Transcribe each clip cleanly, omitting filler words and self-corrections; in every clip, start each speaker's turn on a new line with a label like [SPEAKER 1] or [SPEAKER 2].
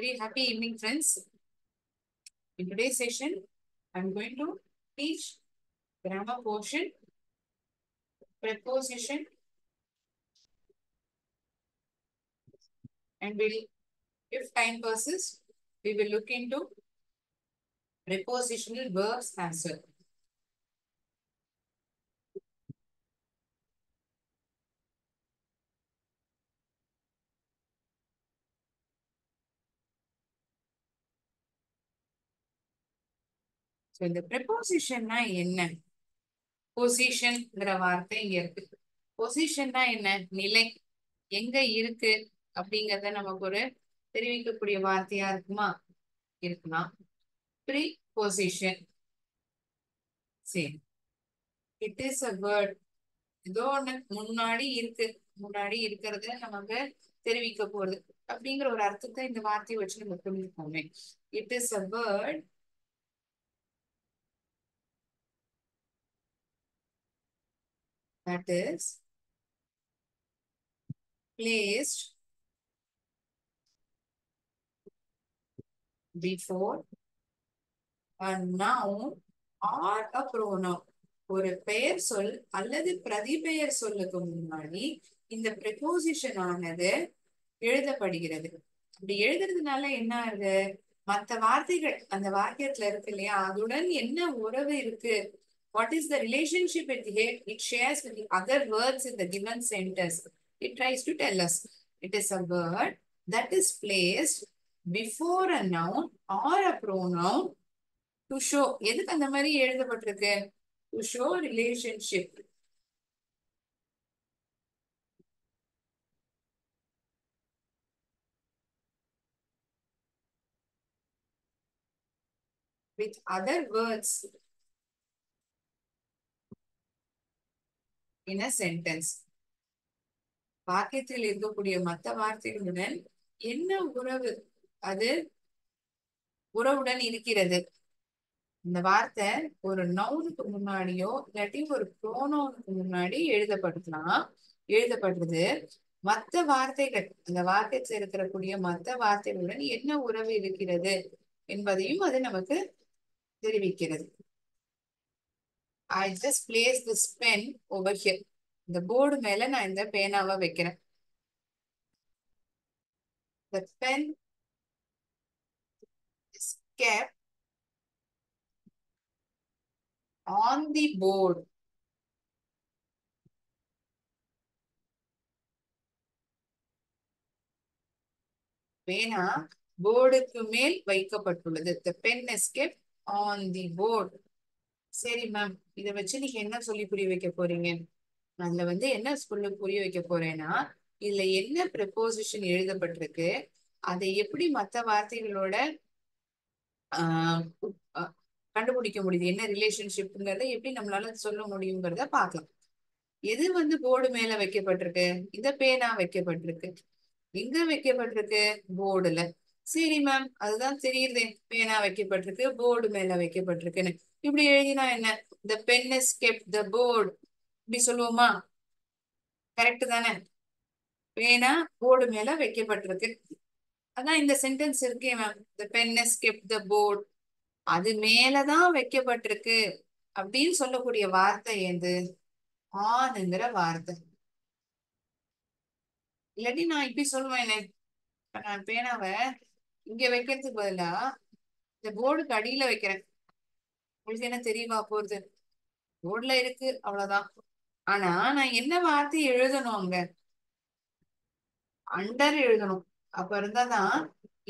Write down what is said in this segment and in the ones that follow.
[SPEAKER 1] Very happy evening, friends. In today's session, I'm going to teach grammar portion, preposition, and if time persists, we will look into prepositional verbs as well. So, இந்த prepositionனா என்ன? பொசிஷன்ங்கிற வார்த்தை இங்க இருக்கு. பொசிஷன்னா என்ன? நிலை எங்க இருக்கு அப்படிங்கறத நமக்கு ஒரு தெரிவிக்கக்கூடிய வார்த்தையா இருக்குமா? இருக்கலாம். Preposition. சரி. It is a word. ஏதோ ஒண்ணு முன்னாடி இருக்கு, முன்னாடி இருக்கிறத நமக்கு தெரிவிக்க போறது அப்படிங்கிற ஒரு அர்த்தத்தை இந்த வார்த்தையை வச்சு நம்ம புரிஞ்சுக்கோமே. It is a word that is placed before a noun or a pronoun. ஒரு பெயர் சொல் அல்லது பிரதிபெயர் சொல்லுக்கு முன்னாடி இந்த preposition ஆனது எழுதப்படுகிறது. அப்படி எழுதுறதுனால என்ன ஆகுது? மற்ற வார்த்தைகள் அந்த வாக்கியத்துல இருக்கு இல்லையா, அதுடன் என்ன உறவு இருக்கு? What is the relationship it shares with the other words in the given sentence? It tries to tell us. It is a word that is placed before a noun or a pronoun to show. எதுக்கு அந்த மாதிரி எழுதப்பட்டிருக்கு? To show relationship with other words in a sentence. வாக்கியத்தில் இருக்கக்கூடிய மற்ற வார்த்தைகளுடன் என்ன உறவு அது உறவுடன் இருக்கிறது? இந்த வார்த்தை ஒரு நவுனுக்கு முன்னாடியோ இல்லாட்டி ஒரு ப்ரோனவுனுக்கு முன்னாடி எழுதப்படுறது. மற்ற வார்த்தைகள் அந்த வாக்கியத்தில் இருக்கக்கூடிய மற்ற வார்த்தைகளுடன் என்ன உறவு இருக்கிறது என்பதையும் அது நமக்கு தெரிவிக்கிறது. I just place this pen over here. இந்த போர்டு மேல நான் இந்த பேனாவை வைக்கிறேன். The pen is kept on the board. பேனா போர்டுக்கு மேல் வைக்கப்பட்டுள்ளது. The pen is kept on the board. சரி மேம், இதை வச்சு நீங்க என்ன சொல்லி புரிய வைக்க போறீங்க? அதுல என்ன சொல்லி புரிய வைக்க போறேன்னா, இதுல என்ன ப்ரெபோசிஷன் எழுதப்பட்டிருக்கு, அதை எப்படி மற்ற வார்த்தைகளோட கண்டுபிடிக்க முடியுது, என்ன ரிலேஷன்ஷிப்ங்கிறத எப்படி நம்மளால சொல்ல முடியுங்கிறத பார்க்கலாம். எது போர்டு மேல வைக்கப்பட்டிருக்கு? இந்த பேனா வைக்கப்பட்டிருக்கு. எங்க வைக்கப்பட்டிருக்கு? போர்டுல. சரி மேம், அதுதான் தெரியுது, பேனா வைக்கப்பட்டிருக்கு, போர்டு மேல வைக்கப்பட்டிருக்குன்னு. இப்படி எழுதினா என்ன? The pen is kept the board. இப்படி சொல்லுவோமா? கரெக்ட் தானே? பேனா போர்டு மேல வைக்கப்பட்டிருக்கு. அதான் இந்த சென்டென்ஸ் இருக்கே ma'am. The pen is kept the board. அது மேலதான் வைக்கப்பட்டிருக்கு அப்படின்னு சொல்லக்கூடிய வார்த்தை எது? ஆன்ங்கிற வார்த்தை. இல்லாட்டி நான் இப்படி சொல்லுவேனே, நான் பேனாவை இங்க வைக்கிறதுக்கு பதிலா இந்த போர்டுக்கு அடியில வைக்கிறேன். உங்களுக்கு என்ன தெரியவா போறது? போர்டுல இருக்கு, அவ்வளவுதான். ஆனா நான் என்ன வார்த்தை எழுதணும்? அங்க அண்டர் எழுதணும். அப்ப இருந்தாதான்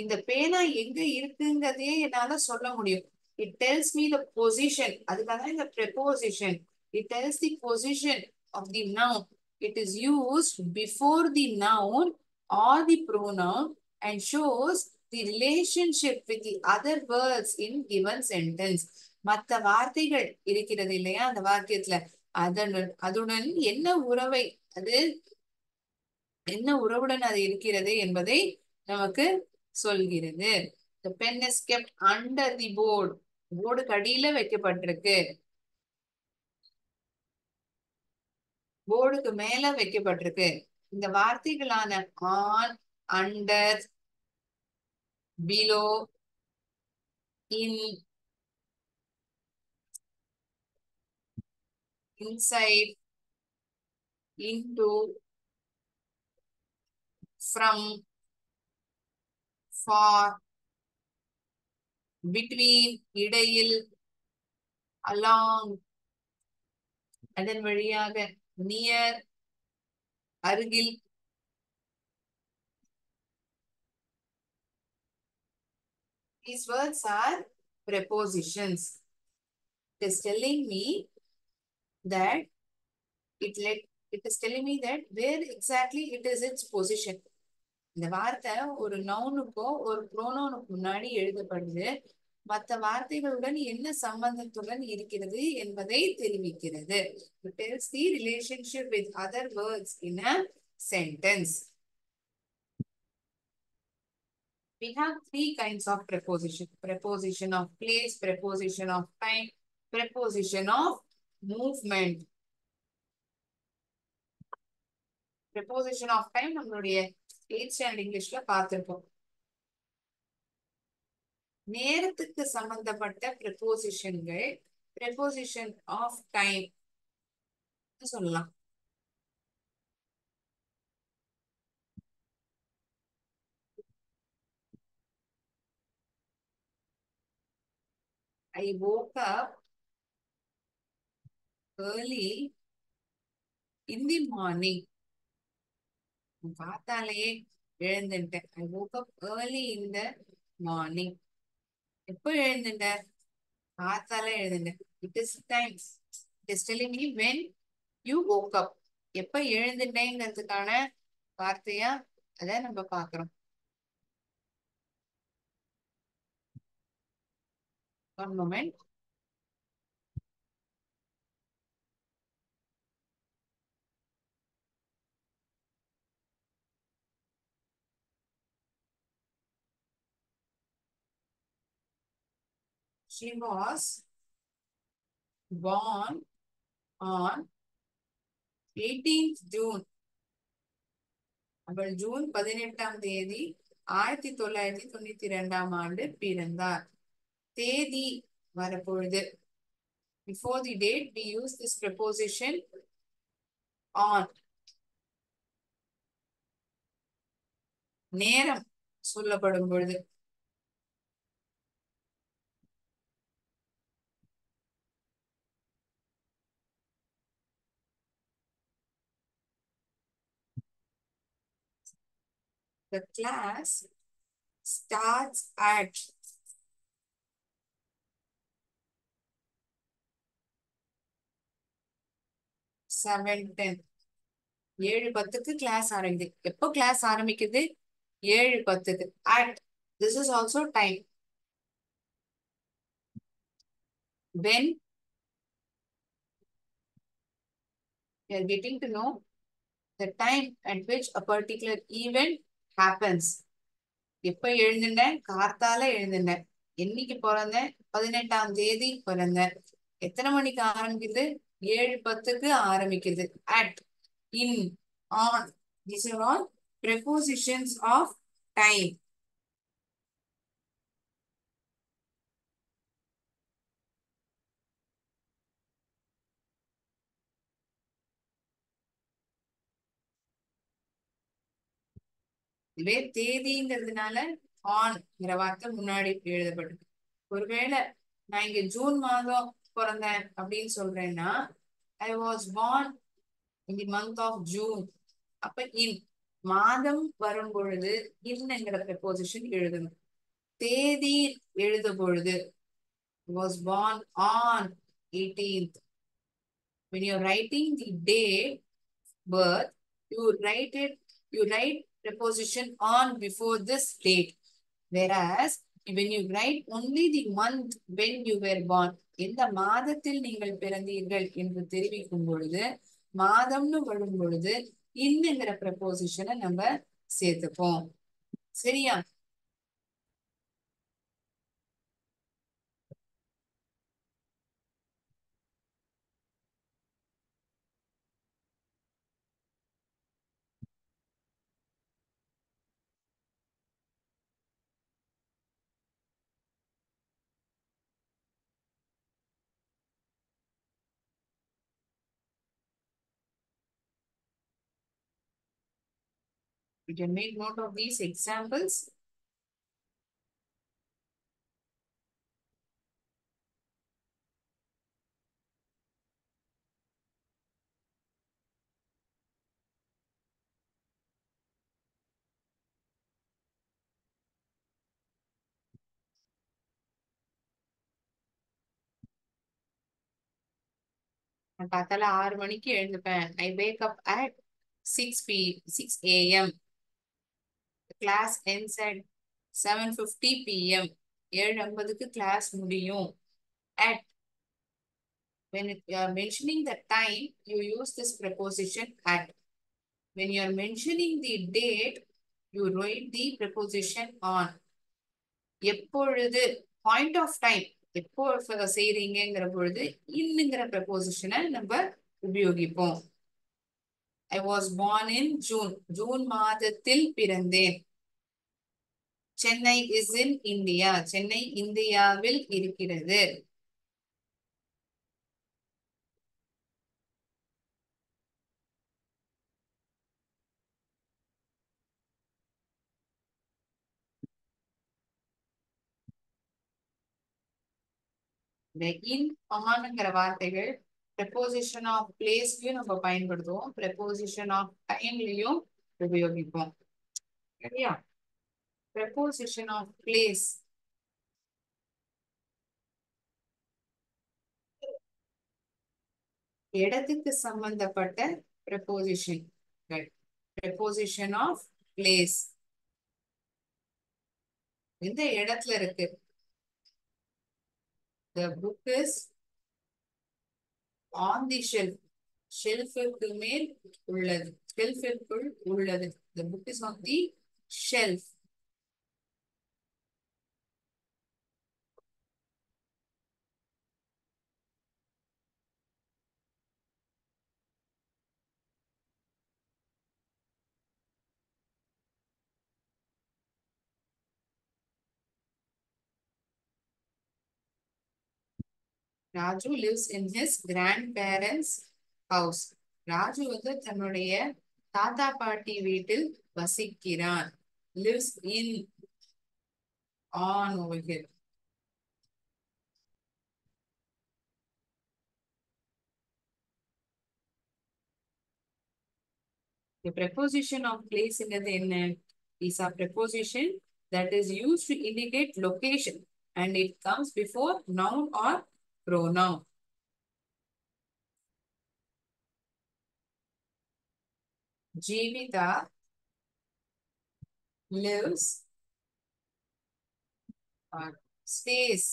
[SPEAKER 1] இந்த பேனா எங்க இருக்குங்கிறதையே என்னால சொல்ல முடியும். It டெல்ஸ் me the position. அதுக்காக இந்த preposition. It tells the position of the noun. It is used before the noun or the pronoun and shows the relationship with the other words in given sentence. மற்ற வார்த்தைகள் இருக்கிறது இல்லையா அந்த வாக்கியத்துல, அதுடன் என்ன உறவை அது என்ன உறவுடன் அது இருக்கிறது என்பதை நமக்கு சொல்கிறது. The pen is kept under the board. போர்டுக்கு அடியில வைக்கப்பட்டிருக்கு, போர்டுக்கு மேல வைக்கப்பட்டிருக்கு. இந்த வார்த்தைகளான on, under, below, in, inside, into, from, for, between, இடையில், along, அதன் வழியாக, near, அருகில். These words are prepositions. It is telling me that it is telling me that where exactly it is its position. இந்த வார்த்தை ஒரு நவுனுக்கோ ஒரு ப்ரோனோனுக்கு முன்னாடி எழுதப்படுது. மற்ற வார்த்தைகளுடன் என்ன சம்பந்தத்துடன் இருக்கிறது என்பதை தெரிவிக்கிறது. It tells the relationship with other words in a sentence. We have three kinds of preposition. Preposition of place, preposition of time, preposition of movement. Preposition of time நம்மளுடைய 8th standard இங்கிலீஷ்ல பார்த்திருப்போம். நேரத்துக்கு சம்பந்தப்பட்ட prepositionகள் preposition of time சொல்லலாம். I woke up early in the morning. காத்தாலேயே எழுந்துட்டேன். I woke up early in the morning. எப்போ எழுந்துட்டேன்? காத்தால எழுந்துட்டேன். It is time. It is telling me when you woke up. எப்ப எழுந்துட்டேங்கிறதுக்கான வார்த்தையா அதை நம்ம பார்க்கிறோம். One moment. She was born on 18th June. அவள் June 18ஆம் தேதி 1992ஆம் ஆண்டு பிறந்தார். தேதி வரப்பொழுது. Before the date, we use this preposition on. நேரம் சொல்லப்படும் பொழுது the class starts at 7:10. 7:10க்கு class ஆரம்பிக்குது. எப்போ கிளாஸ் ஆரம்பிக்குது? 7:10க்கு. At. This is also time. When we are getting to know the time at which a particular event happens. எப்ப எழுந்துட்டேன்? காத்தால எழுந்துட்டேன். என்னைக்கு பிறந்தேன்? 18ஆம் தேதி பிறந்தேன். எத்தனை மணிக்கு ஆரம்பிக்குது? 7:10க்கு ஆரம்பிக்குது. At, in, on. These are all prepositions of time. இதுவே தேதிங்கிறதுனால ஆன் வார்த்தை முன்னாடி எழுதப்படுது. ஒருவேளை நான் இங்க ஜூன் மாதம் பிறந்தேன் அப்படின்னு சொல்றேன்னா I was born in the month of June. அப்ப இன் மாதம் வரும் பொழுது இன்னங்கிற preposition எழுதணும். தேதி எழுத பொழுது was born on 18th. When you're writing the day birth, you write preposition on before this date. Whereas when you write only the month when you were born, எந்த மாதத்தில் நீங்கள் பிறந்தீர்கள் என்று தெரிவிக்கும் பொழுது மாதம்னு வரும் பொழுது இன்னங்கிற preposition-ஐ நம்ம சேர்த்துப்போம். சரியா? You can make note of these examples. நான் காத்தால 6 மணிக்கு எழுந்துப்பேன். I wake up at 6 a.m. The class ends at 7:50 p.m. 7:50க்கு class முடியும். At when you are mentioning the time, you use this preposition at. When you are mentioning the date, you write the preposition on. எப்பொழுது point of time எப்போ செய்றீங்கிற பொழுது இன்னுங்கிற preposition நம்ம உபயோகிப்போம். I was born in June. June மாதத்தில் பிறந்தேன். Chennai is in India. Chennai இந்தியாவில் இருக்கிறது. இந்த in ஆன்ங்கிற வார்த்தைகள் preposition of placeலயும் நம்ம பயன்படுத்துவோம். preposition of timeலயும் உபயோகிப்போம். சரியா? preposition of place இடத்துக்கு சம்பந்தப்பட்ட preposition. preposition of place எந்த இடத்துல இருக்கு? The book is on the shelf. ஷெல்ஃபுக்கு மேல் உள்ளது. ஷெல்ஃபிற்குள் உள்ளது. The book is on the shelf. Raju lives in his grandparents house. Raju வந்து தன்னுடைய தாத்தா பாட்டி வீட்டில் வசிக்கிறான். lives in on over here. The preposition of place ங்கிறது என்ன? These are preposition that is used to indicate location and it comes before noun or pronoun. Jeevitha lives or stays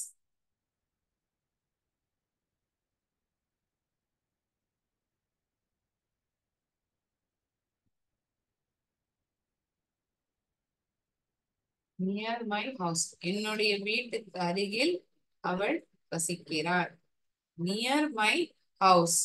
[SPEAKER 1] near my house. என்னுடைய வீட்டுக்கு அருகில் அவள் வசிக்கிறாள். Near my house.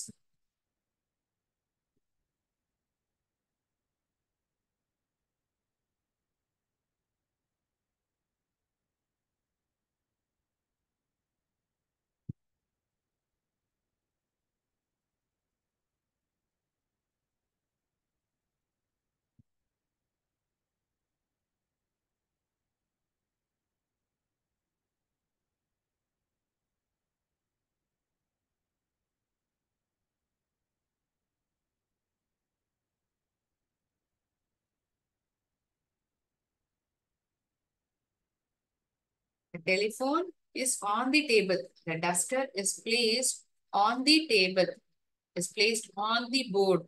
[SPEAKER 1] The telephone is on the table. The duster is placed on the table. Is placed on the board.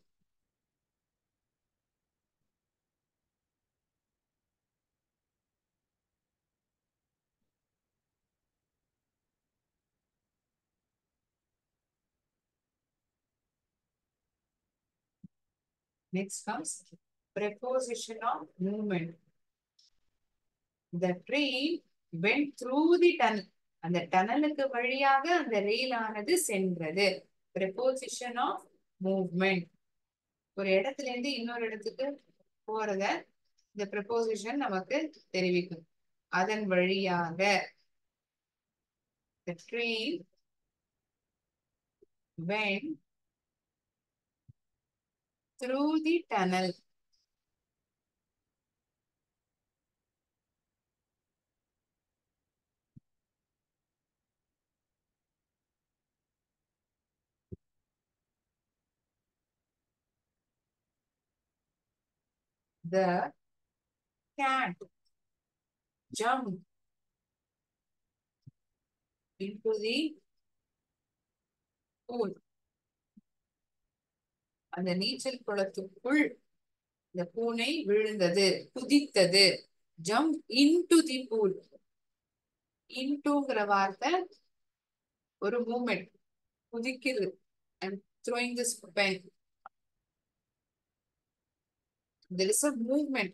[SPEAKER 1] Next comes preposition of movement. The train went through the tunnel. அந்த டனலுக்கு வழியாக அந்த ரயில் ஆனது சென்றது. preposition of movement. ஒரு இடத்துல இருந்து இன்னொரு இடத்துக்கு போறத இந்த preposition நமக்கு தெரிவிக்கும். அதன் வழியாக the train went through the tunnel. The cat jumped into the pool. அந்த நீச்சல் குளத்துக்குள் இந்த பூனை விழுந்தது, குதித்தது. Jump into the pool. இன்டுங்கிற வார்த்தை ஒரு மூமெண்ட், குதிக்குது. I'm throwing this pen. There is a movement.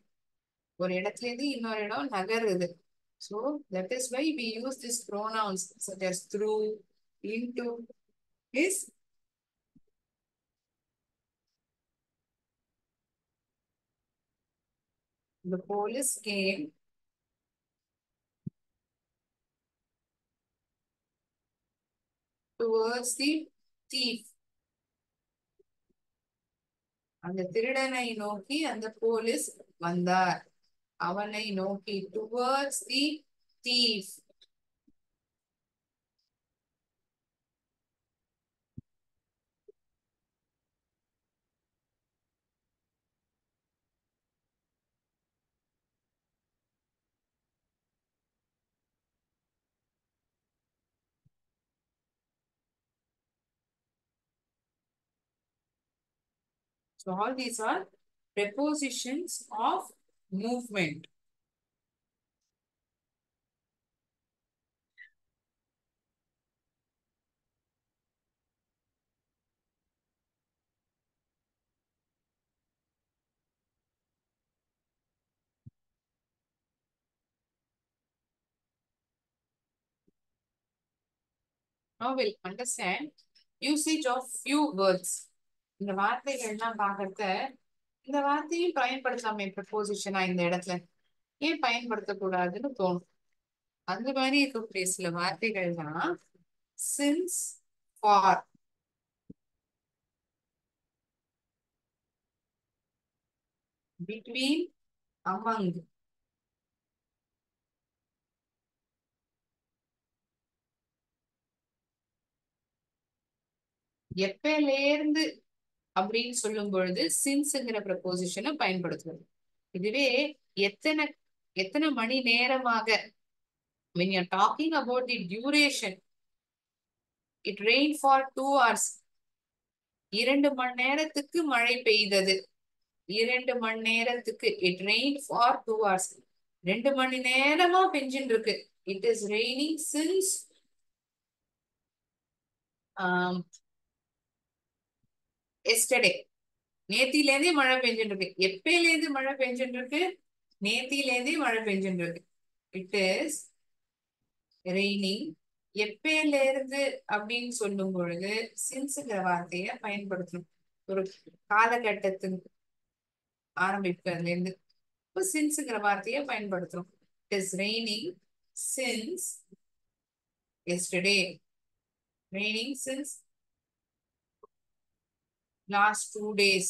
[SPEAKER 1] ஒரு இடத்துல இருந்து இன்னொரு இடம் நகருது. So that is why we use these pronouns such as through, into. Is the police came towards the thief. அந்த திருடனை நோக்கி அந்த போலீஸ் வந்தார். அவனை நோக்கி, towards the thief. So all these are prepositions of movement. Now we'll understand usage of few words. இந்த வார்த்தைகள்லாம் பார்க்கறத இந்த வார்த்தையும் பயன்படுத்தாம ப்ரெப்போசிஷனா இந்த இடத்துல ஏன் பயன்படுத்தக்கூடாதுன்னு தோணும். அந்த மாதிரி இருக்கக்கூடிய சில வார்த்தைகள் தான் since, for, between, among. எப்பலேருந்து அப்படின்னு சொல்லும் பொழுது சின்ஸ்ங்கிற ப்ரெப்போசிஷனை பயன்படுத்துவது. இதுவே எத்தனை எத்தனை மணி நேரமாக, when you're talking about the duration, it rained for 2 hours. 2 மணி நேரத்துக்கு மழை பெய்தது. 2 மணி நேரத்துக்கு it rained for 2 hours. 2 மணி நேரமா பெஞ்சுட்டு இருக்கு. It is raining since yesterday. நேத்திலேருந்தே மழை பெஞ்சுட்டு இருக்கு. எப்பயிலேருந்து மழை பெஞ்சுட்டு இருக்கு? நேத்திலேருந்தே மழை பெஞ்சுட்டு இருக்கு. It is raining. எப்பயிலேருந்து அப்படின்னு சொல்லும் பொழுது சின்ஸ்ங்கிற வார்த்தையை பயன்படுத்தணும். ஒரு காலகட்டத்தின் ஆரம்பிப்பதுல இருந்து சின்ஸ்ங்கிற வார்த்தையை பயன்படுத்தணும். It is raining since yesterday. Raining since last 2 days.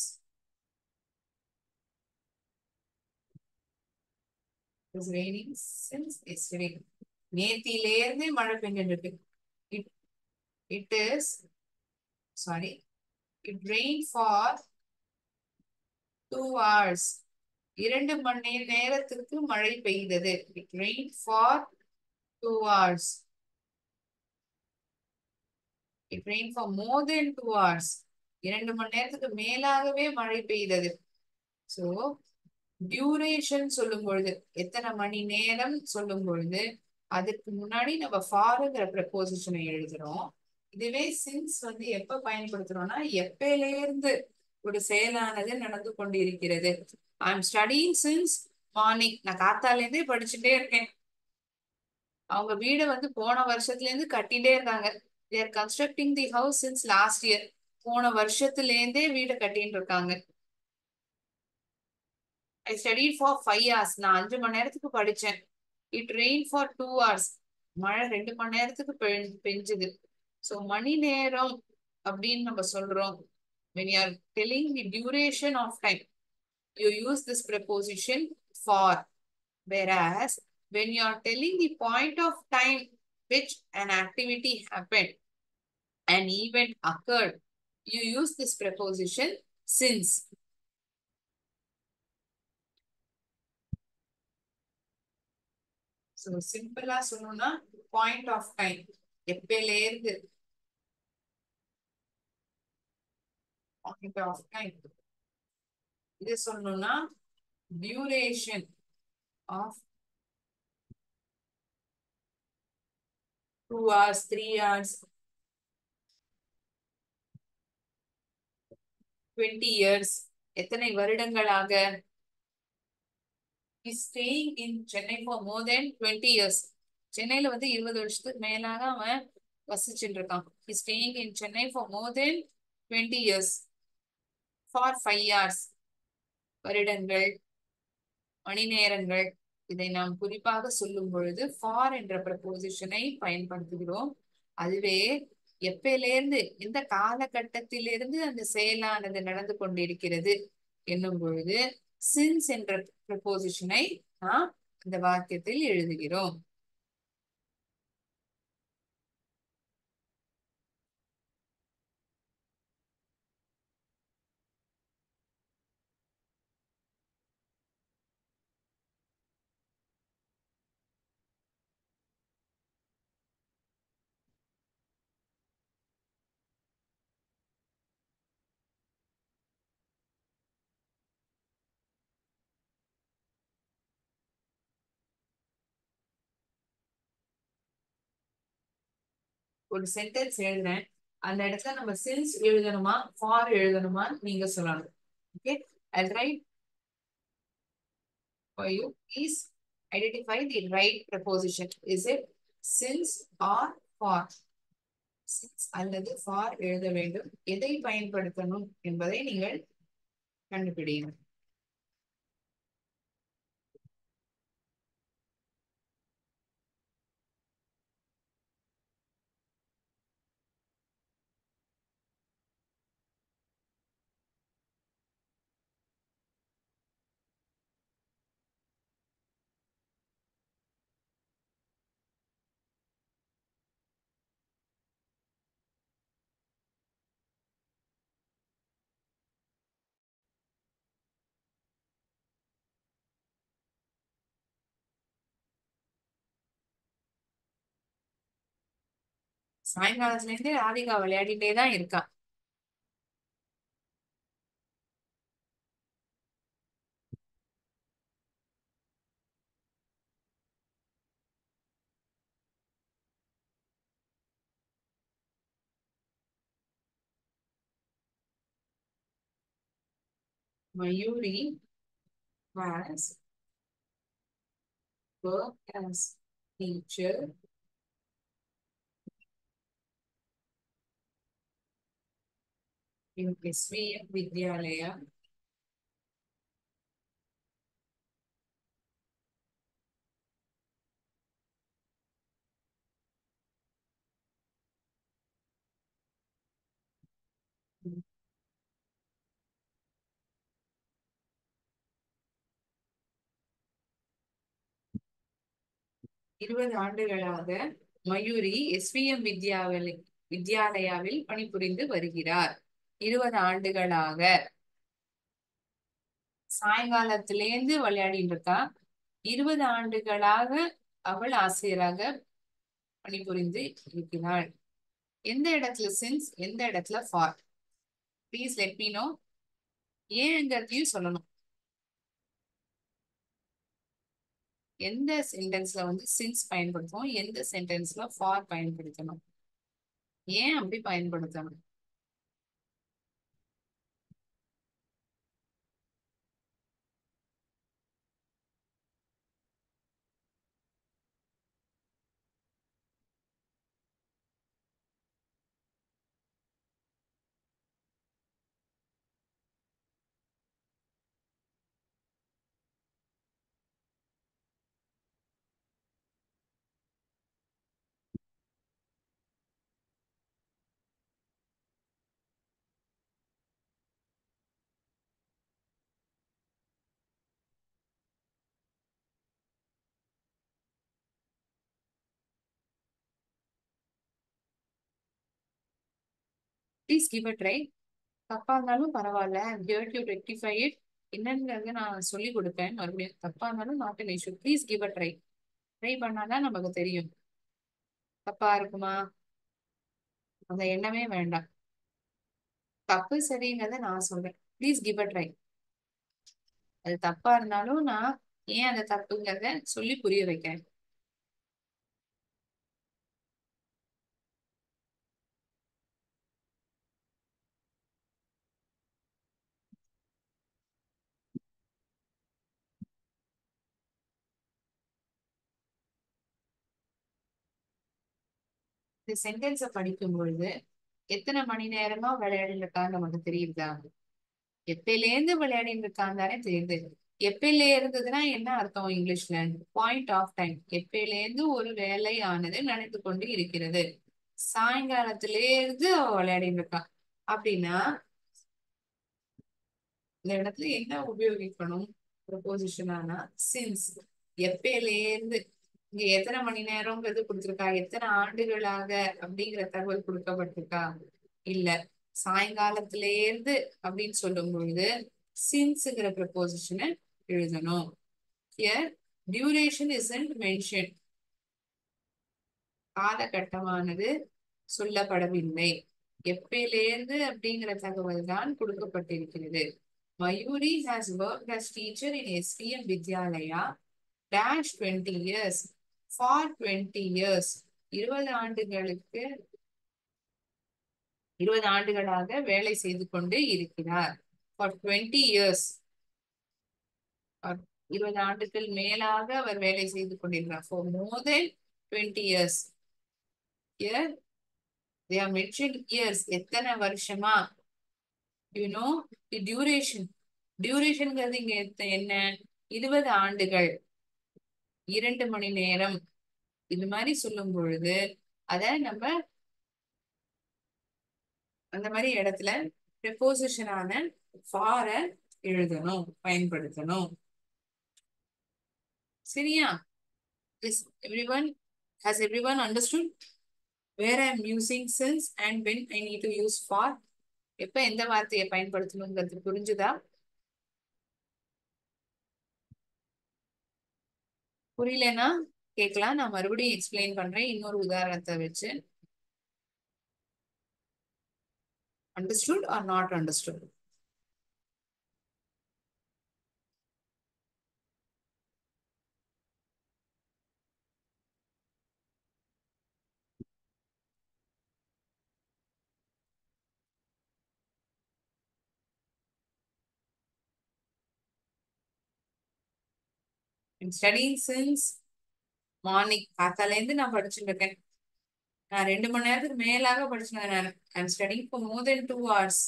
[SPEAKER 1] It is raining since yesterday. நேத்திலேருந்து மழை பெஞ்சுட்டு இருக்கு. It is sorry. It rained for 2 hours. 2 மணி நேரத்துக்கு மழை பெய்தது. It rained for 2 hours. It rained for more than 2 hours. 2 மணி நேரத்துக்கு மேலாகவே மழை பெய்தது. So duration சொல்லும் பொழுது, எத்தனை மணி நேரம் சொல்லும் பொழுது அதுக்கு முன்னாடி நம்ம ஃபார்ங்கிற ப்ரெப்போசிஷனை எழுதுறோம். இதுவே சின்ஸ் வந்து எப்ப பயன்படுத்துறோம்னா எப்பயிலேருந்து ஒரு செயலானது நடந்து கொண்டு இருக்கிறது. I am studying since morning. நான் காத்தாலேருந்தே படிச்சுட்டே இருக்கேன். அவங்க வீடை வந்து போன வருஷத்துல இருந்து கட்டிட்டே இருக்காங்க. they are constructing the house since last year. போன வருஷத்துல இருந்தே வீடு கட்டிட்டு இருக்காங்க. I studied for 5 hours. நான் 5 மணி நேரத்துக்கு படிச்சேன். It rained for 2 hours. மழை 2 மணி நேரத்துக்கு பெஞ்சுது. So மணி நேரம் அப்படின்னு நம்ம சொல்றோம். When you are telling the duration of time, you use this preposition for. Whereas when you are telling the point of time which an activity happened, an event occurred, you use this preposition since. So சிம்பிளா சொல்லணும்னா point of time, எப்பயில இருந்து point of time. இது சொல்லணும்னா duration of 2 hours, 3 hours, 20 years, எத்தனை வருடங்களாக. is staying in Chennai for more than 20 years. சென்னையில வந்து 20 வருஷத்துக்கு மேலாக அவன் வசிச்சுட்டு இருக்கான். is staying in Chennai for more than 20 years for 5 hours, வருடங்கள், மணி நேரங்கள். இதை நாம் குறிப்பாக சொல்லும் பொழுது ஃபார் என்ற பிரபோசிஷனை பயன்படுத்துகிறோம். அதுவே எப்பயிலிருந்து, எந்த காலகட்டத்திலிருந்து அந்த செயலானது நடந்து கொண்டிருக்கிறது என்னும் பொழுது சின்ஸ் என்ற பிரபோசிஷனை நாம் இந்த வாக்கியத்தில் எழுதுகிறோம். ஒரு சென்டென்ஸ் எழுதுறேன், அந்த இடத்துல நம்ம சின்ஸ் எழுதணுமா ஃபார் எழுதணுமா நீங்க சொல்லணும். Okay, I'll write for you. Please identify the right preposition. Is it since or for? since அல்லது for எழுத வேண்டும். எதை பயன்படுத்தணும் என்பதை நீங்கள் கண்டுபிடிங்க. சாயங்காலத்துல இருந்து ராதிகா விளையாடிட்டே தான் இருக்கா. Mayuri has worked as teacher in SVM Vidyalaya. 20 ஆண்டுகளாக மயூரி எஸ்விஎம் வித்யாலயாவில் பணிபுரிந்து வருகிறார். 20 ஆண்டுகளாக. சாயங்காலத்திலேருந்து விளையாடிட்டு இருக்கா. 20 ஆண்டுகளாக அவள் ஆசிரியராக பணிபுரிந்து இருக்கிறாள். எந்த இடத்துல சின்ஸ், எந்த இடத்துல for? Please let me know. ஏங்கிறதையும் சொல்லணும். எந்த சென்டென்ஸ்ல வந்து சின்ஸ் பயன்படுத்தணும், எந்த சென்டென்ஸ்ல ஃபார் பயன்படுத்தணும், ஏன் அப்படி பயன்படுத்தணும்? Please give a try. தப்பா இருந்தாலும் பரவாயில்ல, here to rectify it. என்னங்கிறது நான் சொல்லி கொடுப்பேன். மறுபடியும் தப்பா இருந்தாலும் not an issue. Please give a try. Try பண்ணாதான் நமக்கு தெரியும். தப்பா இருக்குமா? அந்த எண்ணமே வேண்டாம். தப்பு சரிங்கிறத நான் சொல்றேன். Please give a try. அது தப்பா இருந்தாலும் நான் ஏன் அந்த தப்புங்கிறத சொல்லி புரிய வைக்கிறேன். இந்த சென்டென்ஸ படிக்கும் பொழுது எத்தனை மணி நேரமா விளையாடிட்டு இருக்கான்னு நமக்கு தெரியுதா? எப்பயிலேருந்து விளையாடிட்டு இருக்கான்னு தானே தெரியுது. எப்பயில இருந்ததுன்னா என்ன அர்த்தம் இங்கிலீஷ்ல? Point of time. எப்பயிலேருந்து ஒரு வேலை ஆனது நடந்து கொண்டு இருக்கிறது. சாயங்காலத்திலே இருந்து அவ விளையாடிட்டு இருக்கா அப்படின்னா இந்த இடத்துல என்ன உபயோகிக்கணும்? ப்ரொபோசிஷன் ஆனா சின்ஸ். எப்பயிலேருந்து இங்க எத்தனை மணி நேரம்ங்கிறது கொடுத்திருக்கா? எத்தனை ஆண்டுகளாக அப்படிங்கிற தகவல் கொடுக்கப்பட்டிருக்கா? இல்ல. சாயங்காலத்திலே இருந்து அப்படின்னு சொல்லும் பொழுது சின்ஸ்ங்கிற ப்ரொபோசிஷனை எழுதணும். Here duration isn't mentioned. காலகட்டமானது சொல்லப்படவில்லை. எப்பயிலேருந்து அப்படிங்கிற தகவல் தான் கொடுக்கப்பட்டிருக்கிறது. Mayuri has worked as teacher in SPM Vidyalaya dash 20 years for 20 years. 20 ஆண்டுகளுக்கு 20 ஆண்டுகளாக வேலை செய்து கொண்டு இருக்கிறார். For 20 years. 20 ஆண்டுகள் மேலாக அவர் வேலை செய்து கொண்டிருக்கிறார். For more than 20 years. Here they are mentioned years. எத்தனை வருஷமா? You know the duration. டியூரேஷன்ங்கிறது இங்க என்ன? 20 ஆண்டுகள், 2 மணி நேரம். இது மாதிரி சொல்லும் பொழுது அத நம்ம அந்த மாதிரி இடத்துல ப்ரெபோசிஷனான ஃபார எழுதணும், பயன்படுத்தணும். சரியா? Is everyone has everyone understood where I am using since and when I need to use for? எப்ப எந்த வார்த்தையை பயன்படுத்தணுங்கிறது புரிஞ்சுதா? புரியலன்னா கேட்கலாம். நான் மறுபடியும் எக்ஸ்பிளைன் பண்றேன் இன்னொரு உதாரணத்தை வச்சு. Understood or not understood? Studying since morning. காத்தால இருந்து நான் படிச்சுட்டு இருக்கேன். நான் 2 மணி நேரத்துக்கு மேலாக படிச்சுட்டேன். நான் I'm studying for more then 2 hours.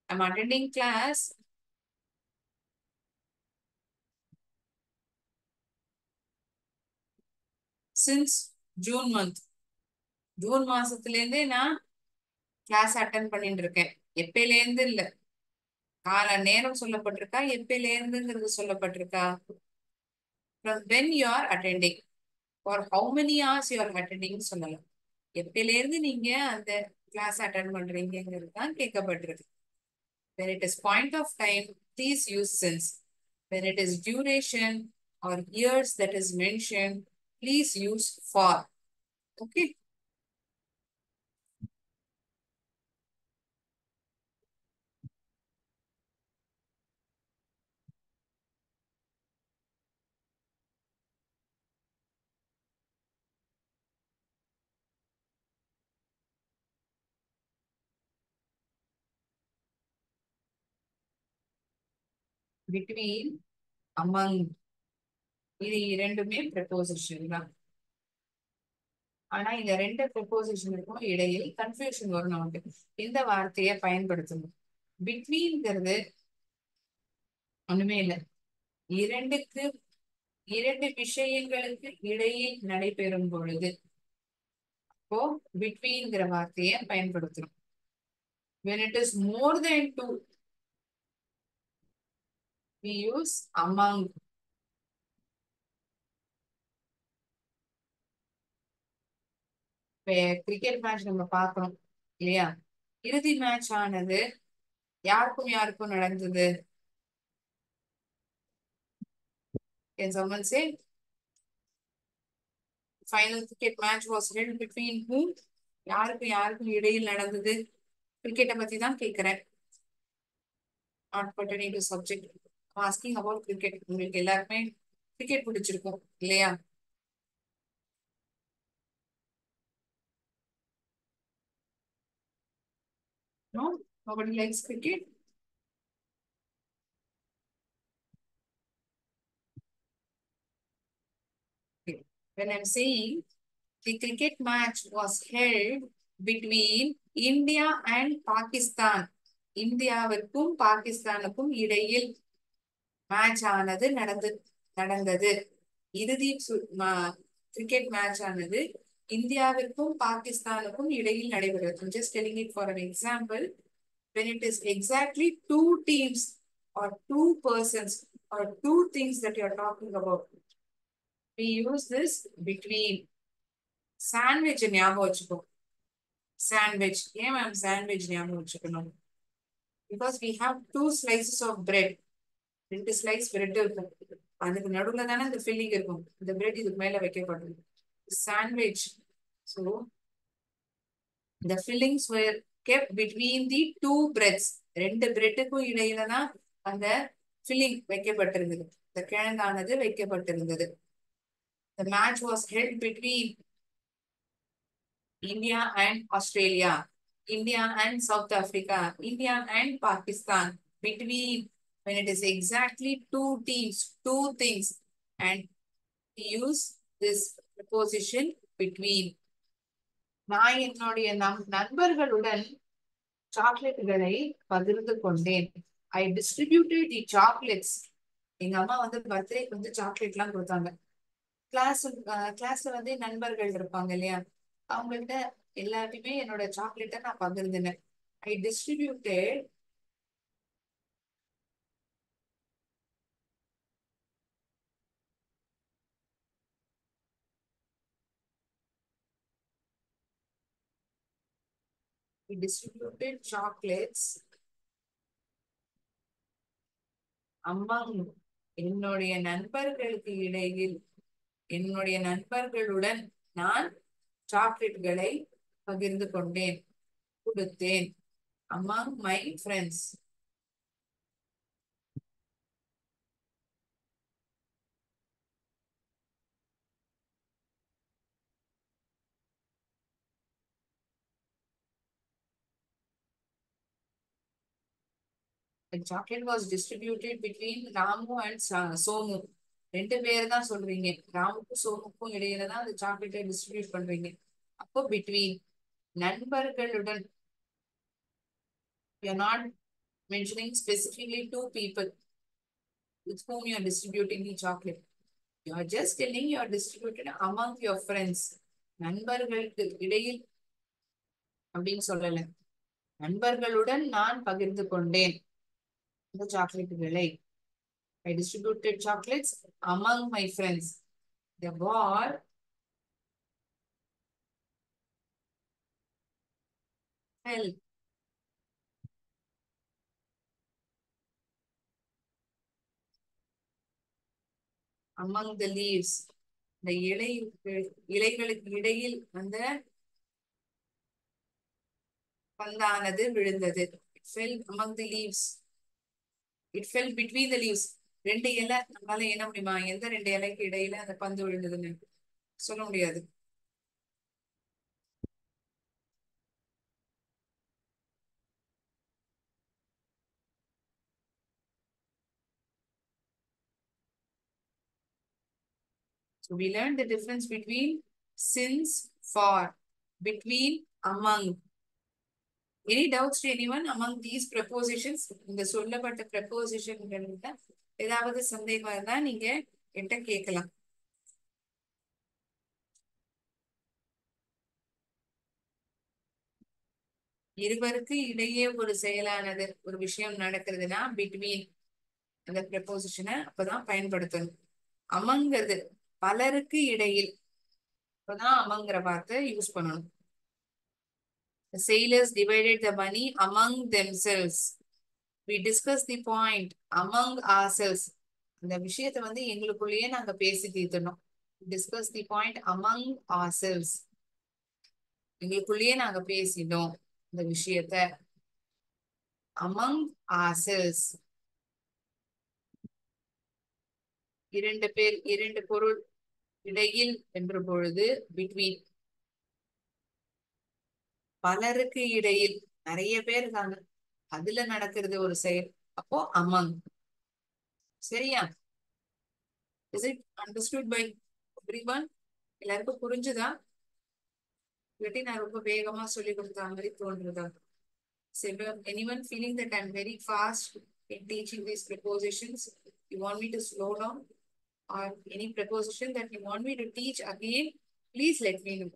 [SPEAKER 1] I'm attending class since June month. June மாசத்துல இருந்தே நான் கிளாஸ் அட்டன் பண்ணிட்டு இருக்கேன். எப்பயில இருந்து இல்ல. கால நேரம் சொல்லப்பட்டிருக்கா, எப்பயில இருந்துங்கிறது சொல்லப்பட்டிருக்கா? From when you are attending or how many hours you are attending சொல்லலாம். எப்பயில இருந்து நீங்க அந்த கிளாஸ் அட்டன் பண்றீங்கிறது தான் கேட்கப்பட்டிருக்கு. When it is point of time, please use since. When it is duration or years that is mentioned, please use for. Okay. Between, among, இது இரண்டுமே ப்ரெபோசிஷன் தான். ஆனா இந்த ரெண்டு ப்ரெபோசிஷனுக்கும் இடையில் கன்ஃபியூஷன் வரும் நமக்கு. இந்த வார்த்தையை பயன்படுத்தணும். பிட்வீன்ங்கிறது ஒண்ணுமே இல்லை. இரண்டுக்கு இரண்டு விஷயங்களுக்கு இடையில் நடைபெறும் பொழுது இப்போ பிட்வீன்ங்கிற வார்த்தையை பயன்படுத்தணும். when it is more than two, we use among. Cricket match நம்ம பார்க்கணும் இல்லையா? இறுதி மேட்ச் ஆனது யாருக்கும் யாருக்கும் நடந்தது? Can someone say final cricket match was held between whom? யாருக்கும் யாருக்கும் இடையில் நடந்தது? கிரிக்கெட்டை பத்தி தான் கேட்கிறேன். Not pertaining to subject. asking about cricket. உங்களுக்கு எல்லாருமே கிரிக்கெட் பிடிச்சிருக்கும் இல்லையா? No, nobody likes cricket. Okay. When I'm saying the cricket match was held between India and Pakistan. இந்தியாவிற்கும் பாகிஸ்தானுக்கும் இடையில் மேட்ச் ஆனது நடந்தது. இறுதி கிரிக்கெட் மேட்ச் ஆனது இந்தியாவிற்கும் பாகிஸ்தானுக்கும் இடையில் நடைபெறுகிறது. I'm just telling it for an example. When it is exactly two teams or two persons or two things that you are talking about, we use this between. Sandwich ஞாபகம் வச்சுக்கோ. Sandwich. ஏன் ma'am sandwich ஞாபகம் வச்சுக்கணும்? Because we have two slices of bread. ரெண்டு slice bread இருக்கும். அதுக்கு நடுவுல தானே இந்த ஃபில்லிங் இருக்கும். இந்த பிரெட் இதுக்கு மேல வைக்கப்படும். Sandwich. So the fillings were kept between the two breads. ரெண்டு பிரெட்டுக்கும் இடையில தான் அந்த ஃபில்லிங் வைக்கப்பட்டிருந்தது. இந்த கிழங்கானது வைக்கப்பட்டிருந்தது. The match was held between India and Australia, India and South Africa, India and Pakistan. Between, when it is exactly two teams, two things, and we use this preposition between. நான் என்னுடைய நண்பர்களுடன் சாக்லேட்டுகளை பகிர்ந்து கொண்டேன். I distributed the chocolates. எங்க அம்மா வந்து பர்த்டேக்கு வந்து சாக்லேட் எல்லாம் கொடுத்தாங்க. கிளாஸ்ல வந்து நண்பர்கள் இருப்பாங்க இல்லையா, அவங்கள்ட்ட எல்லாத்தையுமே என்னோட சாக்லேட்டை நான் பகிர்ந்தேன். I distributed chocolates among என்னுடைய நண்பர்களுக்கு இடையில், என்னுடைய நண்பர்களுடன் நான் சாக்லேட்டுகளை பகிர்ந்து கொண்டேன், கொடுத்தேன். among my friends. The chocolate was distributed between Ramu and Somu. ரெண்டு பேர் தான் சொல்றீங்க. ராமுக்கும் சோமுக்கும் இடையில தான் அந்த சாக்லேட்டை டிஸ்ட்ரிபியூட் பண்றீங்க. அப்போ பிட்வீன் நண்பர்களுடன், you're not mentioning specifically two people with whom you're distributing the chocolate. You're just telling you're distributed among your friends. நண்பர்களுக்கு இடையில் அப்படின்னு சொல்லல. நண்பர்களுடன் நான் பகிர்ந்து கொண்டேன் இந்த சாக்லேட்டுகளை. I distributed chocolates among my friends. The war held among the leaves. இந்த இலைகளுக்கு இடையில் அந்த பந்தானது விழுந்தது. It fell among the leaves. It fell between the leaves. ரெண்டு இலை நம்மளால என்ன முடியுமா, எந்த ரெண்டு இலைக்கு இடையில அந்த பந்து விழுந்ததுன்னு சொல்ல முடியாது. So we learned the difference between since, for, between, among. Any doubts to anyone among these prepositions? இந்த சொல்லப்பட்ட prepositionகள்ல ஏதாவது சந்தேகம் இருந்தா நீங்க என்கிட்ட கேட்கலாம். இருவருக்கு இடையே ஒரு செயலானது, ஒரு விஷயம் நடக்கிறதுனா பிட்வீன் அந்த preposition அப்பதான் பயன்படுத்தணும். அமங்கிறது பலருக்கு இடையில், அப்பதான் அமங்கிற வார்த்தை யூஸ் பண்ணணும். The sailors divided the money among themselves. We discussed the point among ourselves. அந்த விஷயத்தை வந்து எங்களுக்குள்ளேயே நாங்க பேசி தீர்த்தணும். Discuss the point among ourselves. எங்களுக்குள்ளேயே நாங்க பேசினோம் இந்த விஷயத்த. Among ourselves. இரண்டு பேர், இரண்டு பொருள் இடையில் என்ற பொழுது பிட்வீன். பலருக்கு இடையில், நிறைய பேர் இருக்காங்க, அதுல நடக்கிறது ஒரு செயல், அப்போ அமங். சரியா? Is it understood by everyone? எல்லாருக்கும் புரிஞ்சுதா? இல்லாட்டி நான் ரொம்ப வேகமா சொல்லி கொடுத்த மாதிரி தோன்றுதா? So, anyone feeling that I'm very fast in teaching these prepositions? You want me to slow down? Or any preposition that you want me to teach again? Please let me know.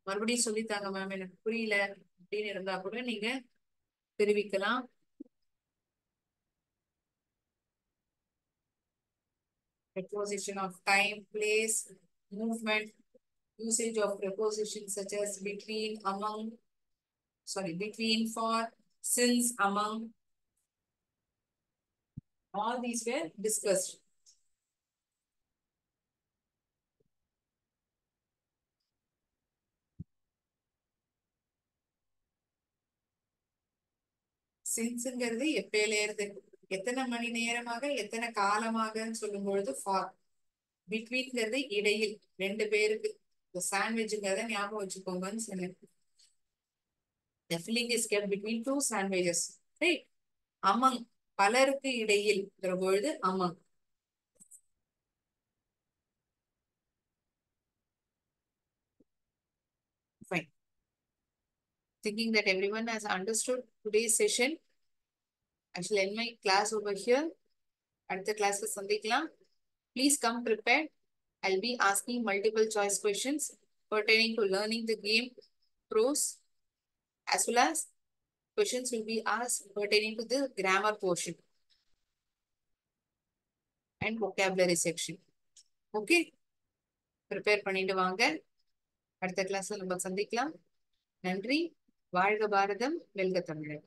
[SPEAKER 1] மறுபடியும் சொல்லித்தாங்க ma'am, எனக்கு புரியல அப்படின்னு இருந்தா கூட நீங்க தெரிவிக்கலாம். Preposition of time, place, movement, usage of prepositions such as between, among, sorry, between, for, since, among, all these were discussed. சின்ஸ்ங்கிறது எப்பயில இருந்து, எத்தனை மணி நேரமாக, எத்தனை காலமாகன்னு சொல்லும் பொழுது ஃபார். பிட்வீன்ங்கிறது இடையில், ரெண்டு பேருக்கு. இந்த சாண்ட்விச்ங்கிறத ஞாபகம் வச்சுக்கோங்கன்னு சொன்னேன். The filling is kept between two sandwiches. Right? Among, பலருக்கு இடையில் பொழுது among. Fine. Thinking that everyone has understood today's session, I shall end my class over here. அடுத்த கிளாஸ்ல சந்திக்கலாம். Please come prepared. I'll be asking multiple choice questions pertaining to learning the game pros, as well as questions will be asked pertaining to the grammar portion and vocabulary section. Okay? Prepare பண்ணிட்டு வாங்க. அடுத்த கிளாஸ்ல நம்ம சந்திக்கலாம். நன்றி. வாழ்க பாரதம், வெல்க தமிழர்.